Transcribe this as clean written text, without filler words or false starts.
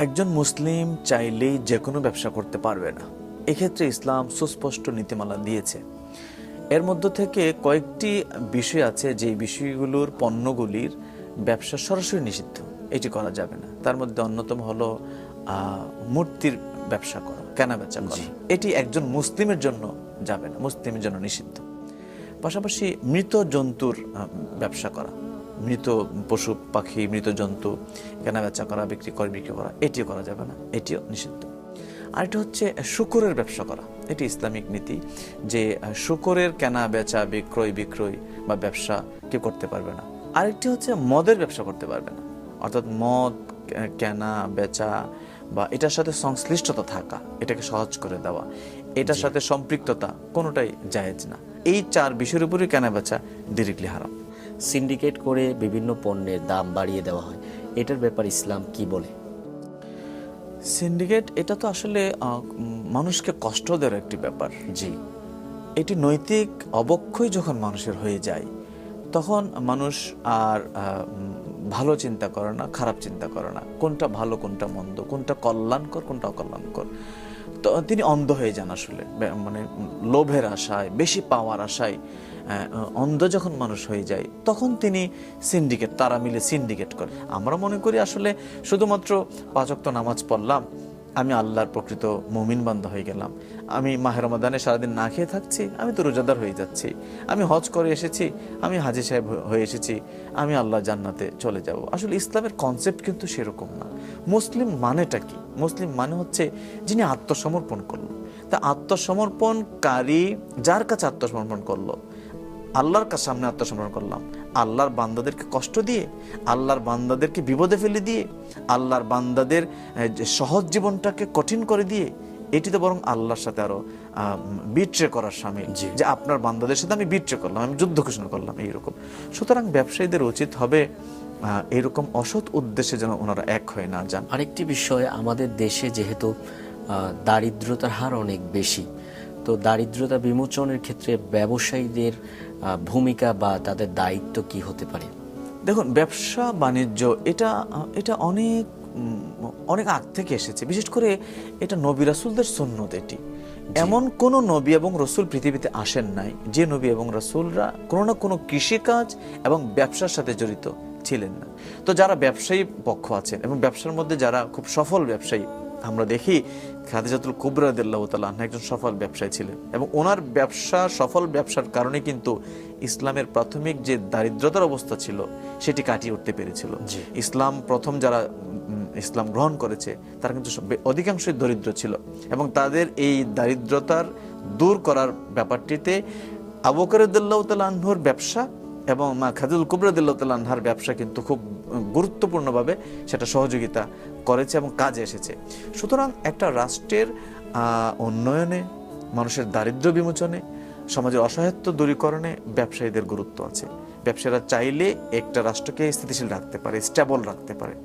একজন মুসলিম চাইলেই যে কোনো ব্যবসা করতে পারবে না। এক্ষেত্রে ইসলাম সুস্পষ্ট নীতিমালা দিয়েছে। এর মধ্য থেকে কয়েকটি বিষয় আছে যে বিষয়গুলোর পণ্যগুলির ব্যবসা সরাসরি নিষিদ্ধ, এটি করা যাবে না। তার মধ্যে অন্যতম হলো মূর্তির ব্যবসা করা, কেনাবেচা করা। এটি একজন মুসলিমের জন্য যাবে না, মুসলিমের জন্য নিষিদ্ধ। পাশাপাশি মৃত জন্তুর ব্যবসা করা, মৃত পশু পাখি, মৃত জন্তু কেনাবেচা করা, বিক্রি করা, এটিও করা যাবে না, এটিও নিষিদ্ধ। আরেকটা হচ্ছে শূকরের ব্যবসা করা। এটি ইসলামিক নীতি যে শূকরের কেনা বেচা, বিক্রয় বা ব্যবসা কেউ করতে পারবে না। আরেকটি হচ্ছে মদের ব্যবসা করতে পারবে না, অর্থাৎ মদ কেনা বেচা বা এটার সাথে সংশ্লিষ্টতা থাকা, এটাকে সহজ করে দেওয়া, এটার সাথে সম্পৃক্ততা কোনোটাই জায়েজ না। এই চার বিষয়ের উপরই কেনা বেচা ডিরেক্টলি হারাম। সিন্ডিকেট করে বিভিন্ন পণ্যের দাম বাড়িয়ে দেওয়া হয়, এটার ব্যাপারে ইসলাম কি বলে? সিন্ডিকেট এটা তো আসলে মানুষকে কষ্ট দেওয়ার একটি ব্যাপার। জি, এটি নৈতিক অবক্ষয় যখন মানুষের হয়ে যায়, তখন মানুষ আর ভালো চিন্তা করে না, খারাপ চিন্তা করে না, কোনটা ভালো কোনটা মন্দ, কোনটা কল্যাণকর কোনটা অকল্যাণকর। তো তিনি অন্ধ হয়ে যান আসলে, মানে লোভের আশায়, বেশি পাওয়ার আশায় অন্ধ যখন মানুষ হয়ে যায়, তখন তিনি তারা মিলে সিন্ডিকেট করে। আমরা মনে করি আসলে শুধুমাত্র 5 ওয়াক্ত নামাজ পড়লাম, আমি আল্লাহর প্রকৃত মুমিন বান্দা হয়ে গেলাম, আমি মাহে রমাদানে সারাদিন না খেয়ে থাকছি, আমি তো রোজাদার হয়ে যাচ্ছি, আমি হজ করে এসেছি, আমি হাজী সাহেব হয়ে এসেছি, আমি আল্লাহ জান্নাতে চলে যাব। আসলে ইসলামের কনসেপ্ট কিন্তু সেরকম না। মুসলিম মানেটা কি? মুসলিম মানে হচ্ছে যিনি আত্মসমর্পণ করলো। তা আত্মসমর্পণকারী যার কাছে আত্মসমর্পণ করলো, আল্লাহর কাছে সামনে আত্মসমর্পণ করলাম, আল্লাহর বান্দাদেরকে কষ্ট দিয়ে, আল্লাহর বান্দাদেরকে বিপদে ফেলে দিয়ে, আল্লাহর বান্দাদের সহজ জীবনটাকে কঠিন করে দিয়ে, এটি তো বরং আল্লাহর সাথে আরো বিট্রে করার শামিল, যে আপনার বান্দাদের সাথে আমি বিট্রে করলাম, আমি যুদ্ধ ঘোষণা করলাম, এইরকম। সুতরাং ব্যবসায়ীদের উচিত হবে এরকম অসৎ উদ্দেশ্যে যেন ওনারা এক হয়ে না যান। আরেকটি বিষয়, আমাদের দেশে যেহেতু দারিদ্রতার হার অনেক বেশি, তো দারিদ্রতা বিমোচনের ক্ষেত্রে ব্যবসায়ীদের ভূমিকা বা তাদের দায়িত্ব কি হতে পারে? দেখুন, ব্যবসা বাণিজ্য এটা অনেক আগ থেকে এসেছে। বিশেষ করে এটা নবী রাসূলদের সুন্নত। এটি এমন কোন নবী এবং রসুল পৃথিবীতে আসেন নাই যে নবী এবং রাসূলরা কোনো না কোনো কৃষিকাজ এবং ব্যবসার সাথে জড়িত ছিলেন না। তো যারা ব্যবসায়ী পক্ষ আছেন এবং ব্যবসার মধ্যে যারা খুব সফল ব্যবসায়ী, আমরা দেখি খাদিজাতুল কুবরা রাদিয়াল্লাহু তাআলা আনহা একজন সফল ব্যবসায়ী ছিলেন, এবং ওনার সফল ব্যবসার কারণে কিন্তু ইসলামের প্রাথমিক যে দারিদ্রতার অবস্থা ছিল সেটি কাটিয়ে উঠতে পেরেছিল। ইসলাম প্রথম যারা ইসলাম গ্রহণ করেছে তারা কিন্তু অধিকাংশই দরিদ্র ছিল, এবং তাদের এই দারিদ্রতার দূর করার ব্যাপারটিতে আবু বকর রাদিয়াল্লাহু তাআলা আনহুর ব্যবসা এবং মা খাদিজাতুল কুবরা রাদিয়াল্লাহু তাআলা আনহার ব্যবসা কিন্তু খুব গুরুত্বপূর্ণভাবে সেটা সহযোগিতা করেছে এবং কাজে এসেছে। সুতরাং একটা রাষ্ট্রের উন্নয়নে, মানুষের দারিদ্র্য বিমোচনে, সমাজের অসহায়ত্ব দূরীকরণে ব্যবসায়ীদের গুরুত্ব আছে। ব্যবসায়ীরা চাইলে একটা রাষ্ট্রকে স্থিতিশীল রাখতে পারে, স্টেবল রাখতে পারে।